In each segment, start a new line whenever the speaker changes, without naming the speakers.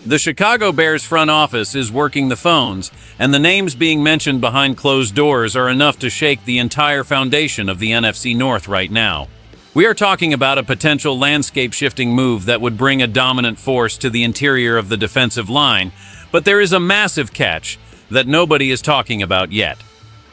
The Chicago Bears front office is working the phones, and the names being mentioned behind closed doors are enough to shake the entire foundation of the NFC North right now. We are talking about a potential landscape-shifting move that would bring a dominant force to the interior of the defensive line, but there is a massive catch that nobody is talking about yet.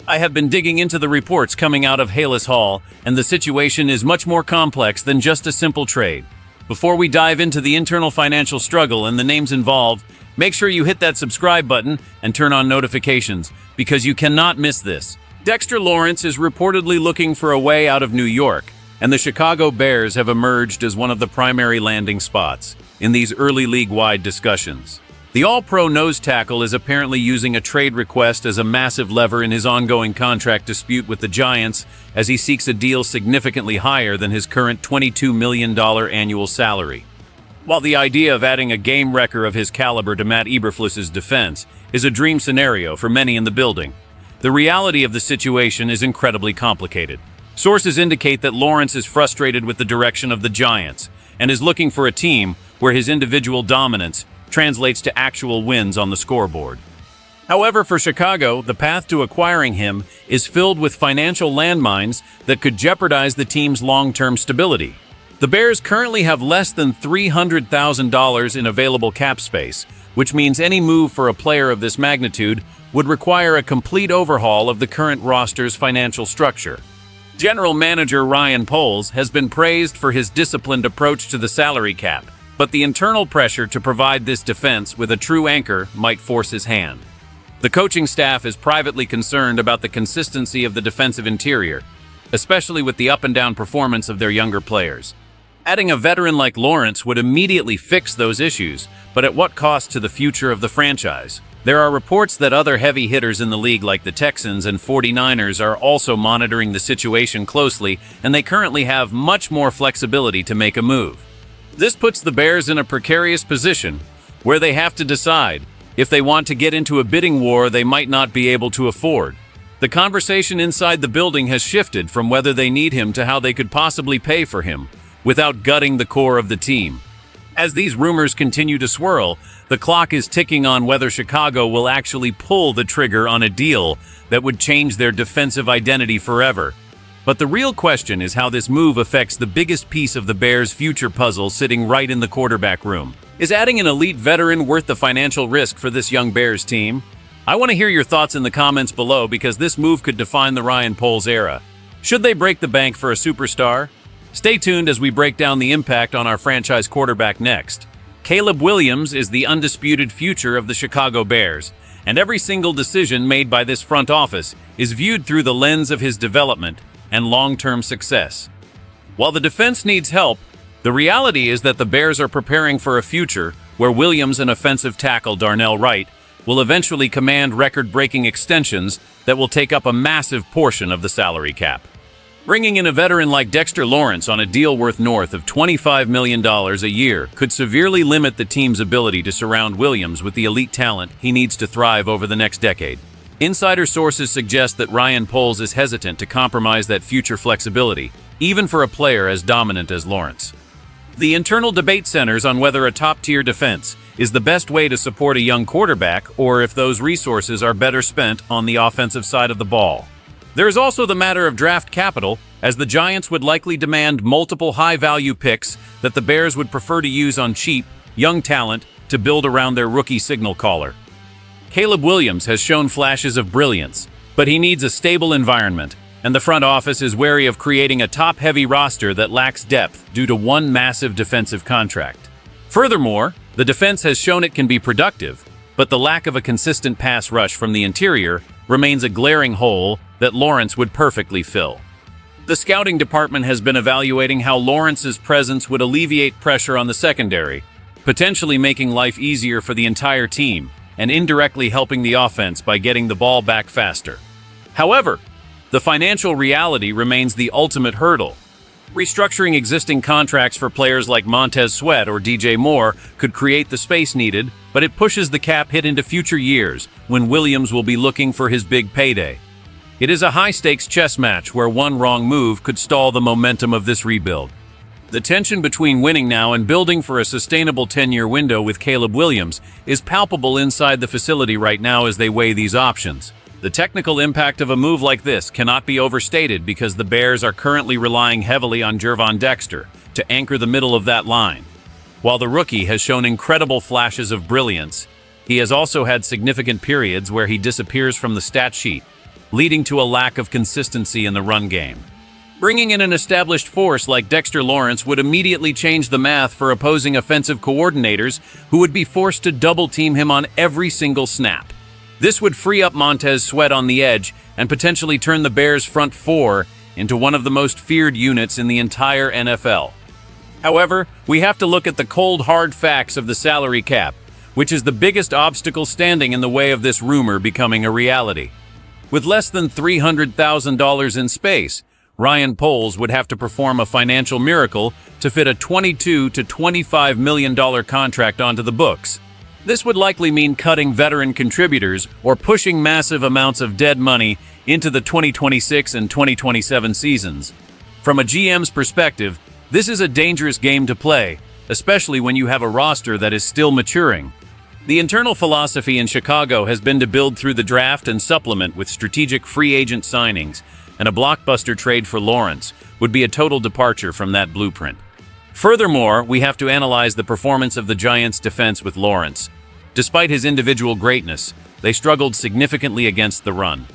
I have been digging into the reports coming out of Halas Hall, and the situation is much more complex than just a simple trade. Before we dive into the internal financial struggle and the names involved, make sure you hit that subscribe button and turn on notifications, because you cannot miss this. Dexter Lawrence is reportedly looking for a way out of New York, and the Chicago Bears have emerged as one of the primary landing spots in these early league-wide discussions. The All-Pro nose tackle is apparently using a trade request as a massive lever in his ongoing contract dispute with the Giants as he seeks a deal significantly higher than his current $22 million annual salary. While the idea of adding a game wrecker of his caliber to Matt Eberflus's defense is a dream scenario for many in the building, the reality of the situation is incredibly complicated. Sources indicate that Lawrence is frustrated with the direction of the Giants and is looking for a team where his individual dominance translates to actual wins on the scoreboard. However, for Chicago, the path to acquiring him is filled with financial landmines that could jeopardize the team's long-term stability. The Bears currently have less than $300,000 in available cap space, which means any move for a player of this magnitude would require a complete overhaul of the current roster's financial structure. General Manager Ryan Poles has been praised for his disciplined approach to the salary cap, but the internal pressure to provide this defense with a true anchor might force his hand. The coaching staff is privately concerned about the consistency of the defensive interior, especially with the up-and-down performance of their younger players. Adding a veteran like Lawrence would immediately fix those issues, but at what cost to the future of the franchise? There are reports that other heavy hitters in the league like the Texans and 49ers are also monitoring the situation closely, and they currently have much more flexibility to make a move. This puts the Bears in a precarious position where they have to decide if they want to get into a bidding war they might not be able to afford. The conversation inside the building has shifted from whether they need him to how they could possibly pay for him without gutting the core of the team. As these rumors continue to swirl, the clock is ticking on whether Chicago will actually pull the trigger on a deal that would change their defensive identity forever. But the real question is how this move affects the biggest piece of the Bears' future puzzle sitting right in the quarterback room. Is adding an elite veteran worth the financial risk for this young Bears team? I want to hear your thoughts in the comments below, because this move could define the Ryan Poles era. Should they break the bank for a superstar? Stay tuned as we break down the impact on our franchise quarterback next. Caleb Williams is the undisputed future of the Chicago Bears, and every single decision made by this front office is viewed through the lens of his development and long-term success. While the defense needs help, the reality is that the Bears are preparing for a future where Williams and offensive tackle Darnell Wright will eventually command record-breaking extensions that will take up a massive portion of the salary cap. Bringing in a veteran like Dexter Lawrence on a deal worth north of $25 million a year could severely limit the team's ability to surround Williams with the elite talent he needs to thrive over the next decade. Insider sources suggest that Ryan Poles is hesitant to compromise that future flexibility, even for a player as dominant as Lawrence. The internal debate centers on whether a top-tier defense is the best way to support a young quarterback, or if those resources are better spent on the offensive side of the ball. There is also the matter of draft capital, as the Giants would likely demand multiple high-value picks that the Bears would prefer to use on cheap, young talent to build around their rookie signal caller. Caleb Williams has shown flashes of brilliance, but he needs a stable environment, and the front office is wary of creating a top-heavy roster that lacks depth due to one massive defensive contract. Furthermore, the defense has shown it can be productive, but the lack of a consistent pass rush from the interior remains a glaring hole that Lawrence would perfectly fill. The scouting department has been evaluating how Lawrence's presence would alleviate pressure on the secondary, potentially making life easier for the entire team and indirectly helping the offense by getting the ball back faster. However, the financial reality remains the ultimate hurdle. Restructuring existing contracts for players like Montez Sweat or DJ Moore could create the space needed, but it pushes the cap hit into future years when Williams will be looking for his big payday. It is a high-stakes chess match where one wrong move could stall the momentum of this rebuild. The tension between winning now and building for a sustainable 10-year window with Caleb Williams is palpable inside the facility right now as they weigh these options. The technical impact of a move like this cannot be overstated because the Bears are currently relying heavily on Dexter to anchor the middle of that line. While the rookie has shown incredible flashes of brilliance, he has also had significant periods where he disappears from the stat sheet, leading to a lack of consistency in the run game. Bringing in an established force like Dexter Lawrence would immediately change the math for opposing offensive coordinators who would be forced to double-team him on every single snap. This would free up Montez Sweat on the edge and potentially turn the Bears' front four into one of the most feared units in the entire NFL. However, we have to look at the cold, hard facts of the salary cap, which is the biggest obstacle standing in the way of this rumor becoming a reality. With less than $300,000 in space, Ryan Poles would have to perform a financial miracle to fit a $22 to $25 million contract onto the books. This would likely mean cutting veteran contributors or pushing massive amounts of dead money into the 2026 and 2027 seasons. From a GM's perspective, this is a dangerous game to play, especially when you have a roster that is still maturing. The internal philosophy in Chicago has been to build through the draft and supplement with strategic free agent signings, and a blockbuster trade for Lawrence would be a total departure from that blueprint. Furthermore, we have to analyze the performance of the Giants' defense with Lawrence. Despite his individual greatness, they struggled significantly against the run.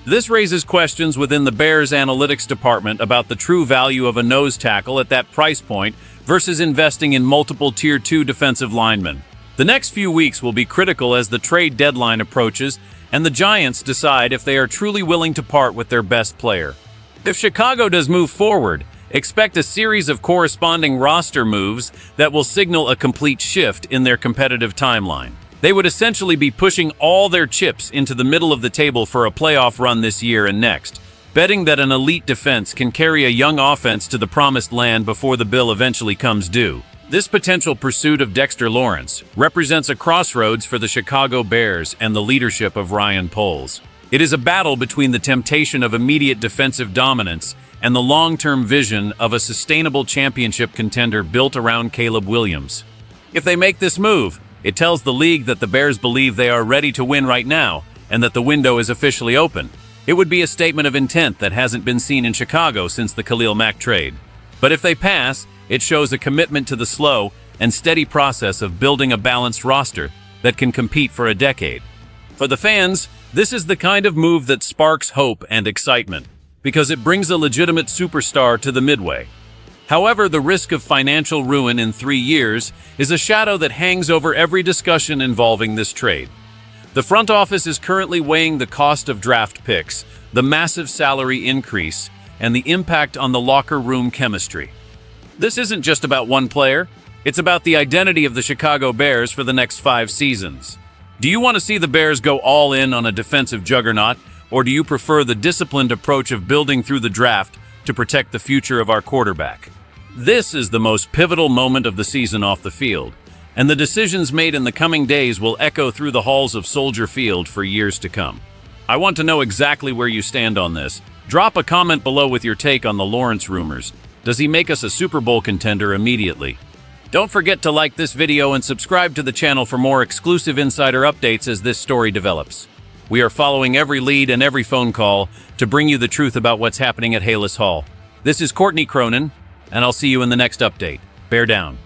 This raises questions within the Bears' analytics department about the true value of a nose tackle at that price point versus investing in multiple Tier 2 defensive linemen. The next few weeks will be critical as the trade deadline approaches and the Giants decide if they are truly willing to part with their best player. If Chicago does move forward, expect a series of corresponding roster moves that will signal a complete shift in their competitive timeline. They would essentially be pushing all their chips into the middle of the table for a playoff run this year and next, betting that an elite defense can carry a young offense to the promised land before the bill eventually comes due. This potential pursuit of Dexter Lawrence represents a crossroads for the Chicago Bears and the leadership of Ryan Poles. It is a battle between the temptation of immediate defensive dominance and the long-term vision of a sustainable championship contender built around Caleb Williams. If they make this move, it tells the league that the Bears believe they are ready to win right now and that the window is officially open. It would be a statement of intent that hasn't been seen in Chicago since the Khalil Mack trade. But if they pass, it shows a commitment to the slow and steady process of building a balanced roster that can compete for a decade. For the fans, this is the kind of move that sparks hope and excitement, because it brings a legitimate superstar to the midway. However, the risk of financial ruin in 3 years is a shadow that hangs over every discussion involving this trade. The front office is currently weighing the cost of draft picks, the massive salary increase, and the impact on the locker room chemistry. This isn't just about one player, it's about the identity of the Chicago Bears for the next 5 seasons. Do you want to see the Bears go all in on a defensive juggernaut, or do you prefer the disciplined approach of building through the draft to protect the future of our quarterback? This is the most pivotal moment of the season off the field, and the decisions made in the coming days will echo through the halls of Soldier Field for years to come. I want to know exactly where you stand on this. Drop a comment below with your take on the Lawrence rumors. Does he make us a Super Bowl contender immediately? Don't forget to like this video and subscribe to the channel for more exclusive insider updates as this story develops. We are following every lead and every phone call to bring you the truth about what's happening at Halas Hall. This is Courtney Cronin, and I'll see you in the next update. Bear down.